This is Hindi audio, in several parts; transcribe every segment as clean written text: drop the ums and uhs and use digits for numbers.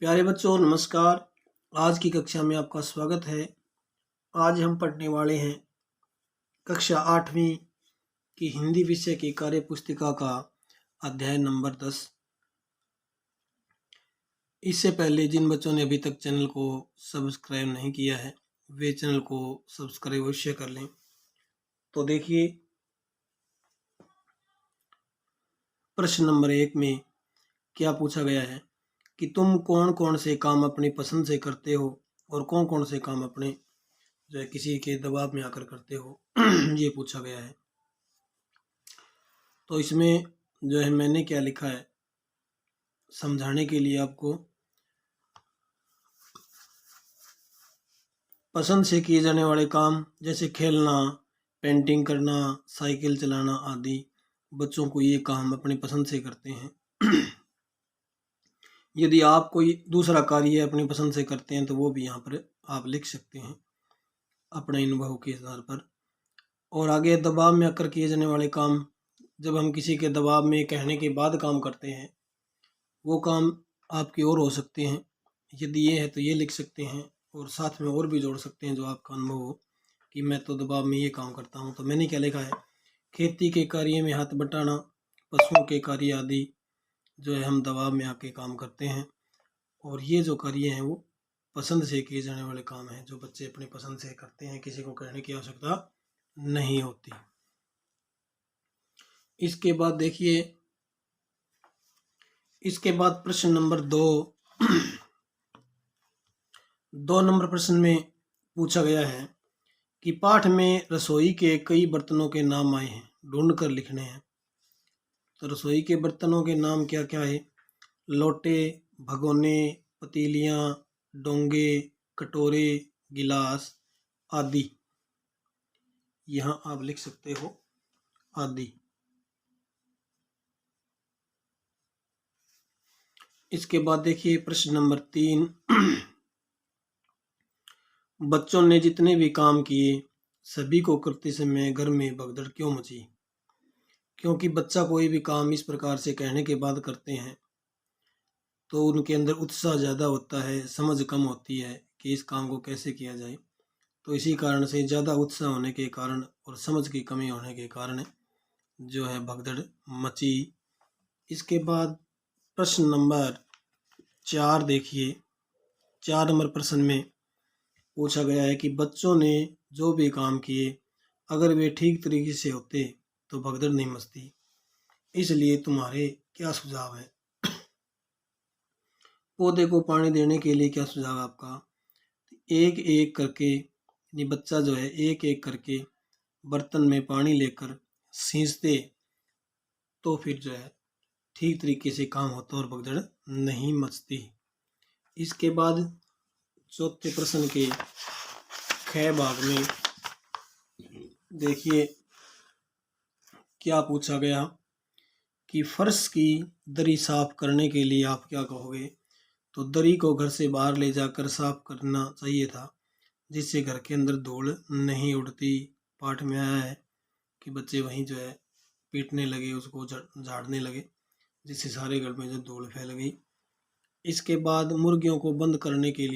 प्यारे बच्चों नमस्कार। आज की कक्षा में आपका स्वागत है। आज हम पढ़ने वाले हैं कक्षा 8वीं की हिंदी विषय की कार्य पुस्तिका का अध्याय नंबर 10। इससे पहले जिन बच्चों ने अभी तक चैनल को सब्सक्राइब नहीं किया है वे चैनल को सब्सक्राइब अवश्य कर लें। तो देखिए, प्रश्न नंबर 1 में क्या पूछा गया है कि तुम कौन कौन से काम अपनी पसंद से करते हो और कौन कौन से काम अपने जो है किसी के दबाव में आकर करते हो। ये पूछा गया है। तो इसमें जो है मैंने क्या लिखा है समझाने के लिए आपको, पसंद से किए जाने वाले काम जैसे खेलना, पेंटिंग करना, साइकिल चलाना आदि बच्चों को ये काम अपनी पसंद से करते हैं। यदि आप कोई दूसरा कार्य अपनी पसंद से करते हैं तो वो भी यहाँ पर आप लिख सकते हैं अपने अनुभव के आधार पर। और आगे दबाव में आकर किए जाने वाले काम, जब हम किसी के दबाव में कहने के बाद काम करते हैं वो काम आपकी और हो सकते हैं। यदि ये है तो ये लिख सकते हैं और साथ में और भी जोड़ सकते हैं जो आपका अनुभव हो कि मैं तो दबाव में ये काम करता हूँ। तो मैंने क्या लिखा है, खेती के कार्य में हाथ बटाना, पशुओं के कार्य आदि जो है हम दबाव में आके काम करते हैं। और ये जो कार्य हैं वो पसंद से किए जाने वाले काम हैं जो बच्चे अपनी पसंद से करते हैं, किसी को कहने की आवश्यकता नहीं होती। इसके बाद देखिए, इसके बाद प्रश्न नंबर 2 नंबर प्रश्न में पूछा गया है कि पाठ में रसोई के कई बर्तनों के नाम आए हैं, ढूंढ कर लिखने हैं। तो रसोई के बर्तनों के नाम क्या क्या है, लोटे, भगोने, पतीलियाँ, डोंगे, कटोरे, गिलास आदि। यहाँ आप लिख सकते हो आदि। इसके बाद देखिए प्रश्न नंबर 3 बच्चों ने जितने भी काम किए सभी को करते समय घर में भगदड़ क्यों मची। क्योंकि बच्चा कोई भी काम इस प्रकार से कहने के बाद करते हैं तो उनके अंदर उत्साह ज़्यादा होता है, समझ कम होती है कि इस काम को कैसे किया जाए। तो इसी कारण से ज़्यादा उत्साह होने के कारण और समझ की कमी होने के कारण जो है भगदड़ मची। इसके बाद प्रश्न नंबर 4 देखिए, 4 नंबर प्रश्न में पूछा गया है कि बच्चों ने जो भी काम किए अगर वे ठीक तरीके से होते तो भगदड़ नहीं मचती, इसलिए तुम्हारे क्या सुझाव है। पौधे को पानी देने के लिए क्या सुझाव है आपका। एक एक करके यानी बच्चा जो है एक एक करके बर्तन में पानी लेकर सींचते तो फिर जो है ठीक तरीके से काम होता और भगदड़ नहीं मचती। इसके बाद चौथे प्रश्न के ख भाग में देखिए क्या पूछा गया कि फर्श की दरी साफ करने के लिए आप क्या कहोगे। तो दरी को घर से बाहर ले जाकर साफ करना चाहिए था जिससे घर के अंदर धूल नहीं उड़ती। पाठ में आया है कि बच्चे वहीं जो है पीटने लगे, उसको झाड़ने लगे जिससे सारे घर में जो धूल फैल गई। इसके बाद मुर्गियों को बंद करने के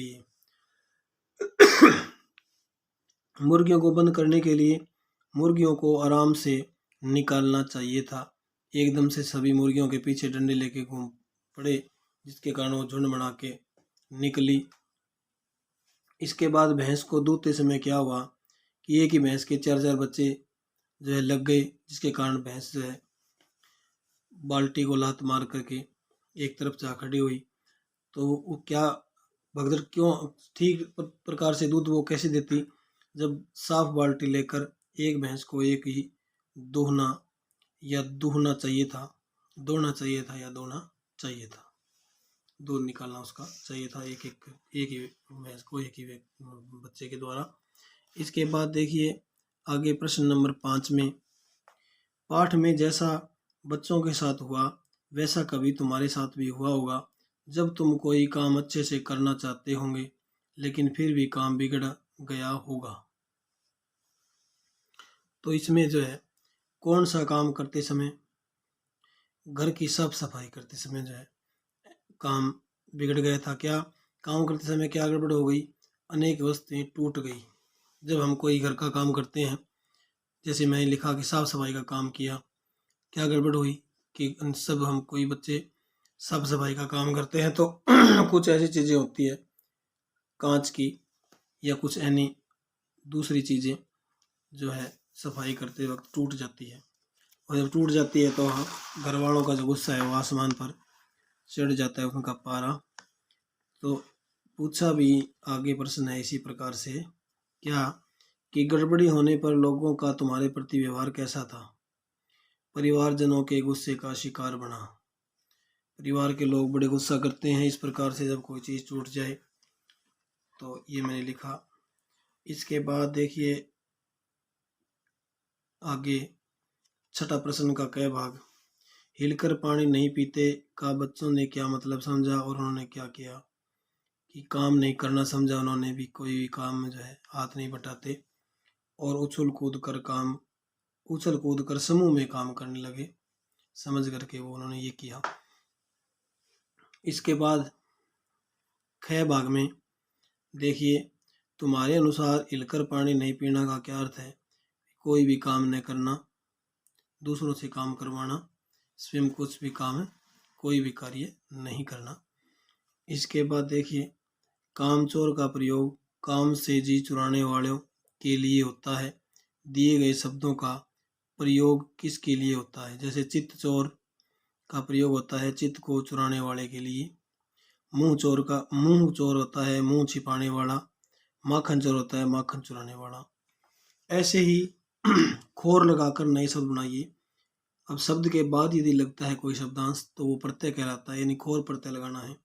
लिए मुर्गियों को आराम से निकालना चाहिए था। एकदम से सभी मुर्गियों के पीछे डंडे लेके घूम पड़े जिसके कारण वो झुंड बना के निकली। इसके बाद भैंस को दूधते समय क्या हुआ कि एक ही भैंस के 4-4 बच्चे जो है लग गए जिसके कारण भैंस जो है बाल्टी को लात मार करके एक तरफ जा खड़ी हुई। तो वो क्या भगदड़ क्यों, ठीक प्रकार से दूध वो कैसे देती जब साफ बाल्टी लेकर एक भैंस को एक ही दूहना या दूहना चाहिए था, दौड़ना चाहिए था या दौड़ना चाहिए था, दूध निकालना उसका चाहिए था एक ही भैंस को एक ही बच्चे के द्वारा। इसके बाद देखिए आगे प्रश्न नंबर 5 में, पाठ में जैसा बच्चों के साथ हुआ वैसा कभी तुम्हारे साथ भी हुआ होगा जब तुम कोई काम अच्छे से करना चाहते होंगे लेकिन फिर भी काम बिगड़ गया होगा। तो इसमें जो है कौन सा काम करते समय, घर की साफ सफाई करते समय जो है काम बिगड़ गया था। क्या काम करते समय क्या गड़बड़ हो गई? अनेक वस्तुएं टूट गई। जब हम कोई घर का काम करते हैं, जैसे मैंने लिखा कि साफ सफाई का काम किया, क्या गड़बड़ हुई कि सब हम कोई बच्चे साफ सफाई का काम करते हैं तो कुछ ऐसी चीज़ें होती है कांच की या कुछ ऐनी दूसरी चीज़ें जो है सफाई करते वक्त टूट जाती है, और जब टूट जाती है तो हाँ, घर वालों का जो गुस्सा है वो आसमान पर चढ़ जाता है, उनका पारा। तो पूछा भी आगे प्रश्न है इसी प्रकार से, क्या कि गड़बड़ी होने पर लोगों का तुम्हारे प्रति व्यवहार कैसा था? परिवारजनों के गुस्से का शिकार बना। परिवार के लोग बड़े गुस्सा करते हैं इस प्रकार से जब कोई चीज़ टूट जाए। तो ये मैंने लिखा। इसके बाद देखिए आगे छठा प्रश्न का क भाग, हिलकर पानी नहीं पीते का बच्चों ने क्या मतलब समझा और उन्होंने क्या किया? कि काम नहीं करना समझा उन्होंने भी, कोई भी काम में जो है हाथ नहीं बटाते और उछल कूद कर समूह में काम करने लगे, समझ करके वो उन्होंने ये किया। इसके बाद ख भाग में देखिए, तुम्हारे अनुसार हिलकर पानी नहीं पीना का क्या अर्थ है? कोई भी काम न करना, दूसरों से काम करवाना, स्वयं कुछ भी काम कोई भी कार्य नहीं करना। इसके बाद देखिए, कामचोर का प्रयोग काम से जी चुराने वालों के लिए होता है। दिए गए शब्दों का प्रयोग किसके लिए होता है? जैसे चित्त चोर का प्रयोग होता है चित्त को चुराने वाले के लिए। मुंह चोर होता है मुंह छिपाने वाला। माखन चोर होता है माखन चुराने वाला। ऐसे ही खोर लगाकर नए शब्द बनाइए। अब शब्द के बाद यदि लगता है कोई शब्दांश तो वो प्रत्यय कहलाता है, यानी खोर प्रत्यय लगाना है।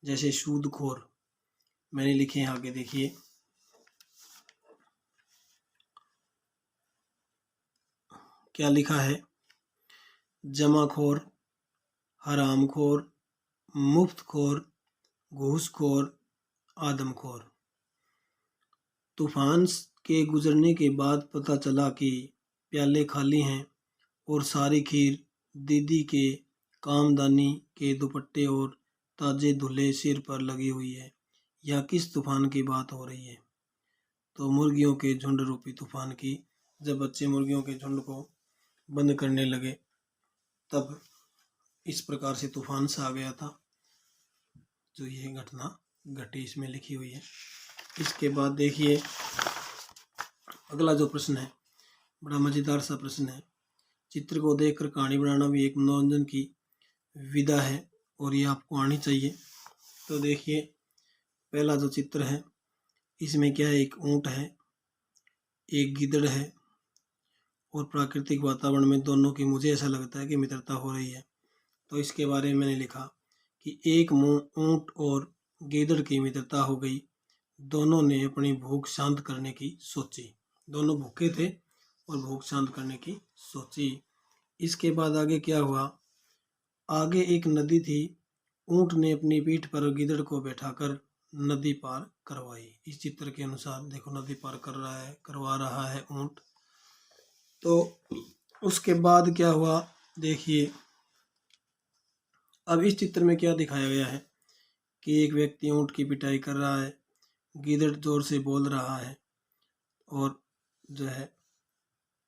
जैसे सूदखोर मैंने लिखे हैं, आगे देखिए। क्या लिखा है? जमाखोर, हरामखोर, मुफ्तखोर, घूसखोर, आदमखोर। तूफान के गुजरने के बाद पता चला कि प्याले खाली हैं और सारी खीर दीदी के कामदानी के दुपट्टे और ताजे धुले सिर पर लगी हुई है। यह किस तूफान की बात हो रही है? तो मुर्गियों के झुंड रूपी तूफान की। जब बच्चे मुर्गियों के झुंड को बंद करने लगे तब इस प्रकार से तूफान सा आ गया था, जो ये घटना घटी इसमें लिखी हुई है। इसके बाद देखिए अगला जो प्रश्न है, बड़ा मज़ेदार सा प्रश्न है। चित्र को देखकर कहानी बनाना भी एक मनोरंजन की विधा है और ये आपको आनी चाहिए। तो देखिए पहला जो चित्र है इसमें क्या है, एक ऊंट है, एक गिद्ध है और प्राकृतिक वातावरण में दोनों की मुझे ऐसा लगता है कि मित्रता हो रही है। तो इसके बारे में मैंने लिखा कि एक ऊंट और गिद्ध की मित्रता हो गई। दोनों ने अपनी भूख शांत करने की सोची। दोनों भूखे थे और भूख शांत करने की सोची। इसके बाद आगे क्या हुआ? आगे एक नदी थी। ऊंट ने अपनी पीठ पर गिद्ध को बैठाकर नदी पार करवाई। इस चित्र के अनुसार देखो नदी पार करवा रहा है ऊंट। तो उसके बाद क्या हुआ देखिए, अब इस चित्र में क्या दिखाया गया है कि एक व्यक्ति ऊंट की पिटाई कर रहा है, गिद्ध जोर से बोल रहा है और जो है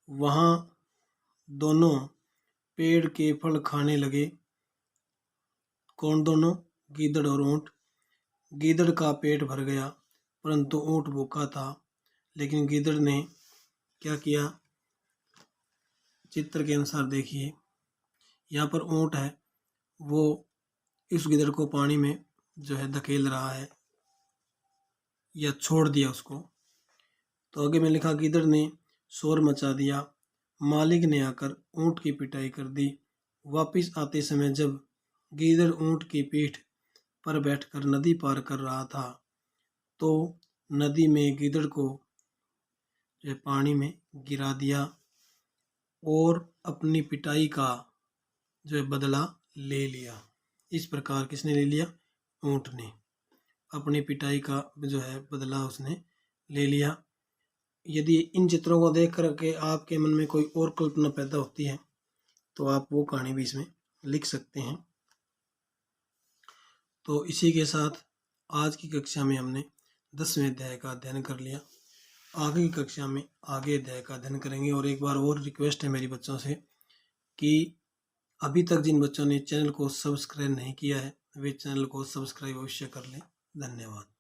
वहाँ दोनों पेड़ के फल खाने लगे। कौन दोनों? गिद्ध और ऊंट। गिद्ध का पेट भर गया परंतु ऊंट भूखा था। लेकिन गिद्ध ने क्या किया? चित्र के अनुसार देखिए, यहाँ पर ऊंट है, वो इस गिद्ध को पानी में जो है धकेल रहा है या छोड़ दिया उसको। तो आगे में लिखा, गिद्ध ने शोर मचा दिया। मालिक ने आकर ऊंट की पिटाई कर दी। वापिस आते समय जब गिद्ध ऊंट की पीठ पर बैठकर नदी पार कर रहा था तो नदी में गिद्ध को जो है पानी में गिरा दिया और अपनी पिटाई का जो है बदला ले लिया। इस प्रकार किसने ले लिया? ऊंट ने अपनी पिटाई का जो है बदला उसने ले लिया। यदि इन चित्रों को देख करके आपके मन में कोई और कल्पना पैदा होती है तो आप वो कहानी भी इसमें लिख सकते हैं। तो इसी के साथ आज की कक्षा में हमने 10वें अध्याय का अध्ययन कर लिया। आगे की कक्षा में आगे अध्याय का अध्ययन करेंगे। और एक बार और रिक्वेस्ट है मेरी बच्चों से कि अभी तक जिन बच्चों ने चैनल को सब्सक्राइब नहीं किया है वे चैनल को सब्सक्राइब अवश्य कर लें। धन्यवाद।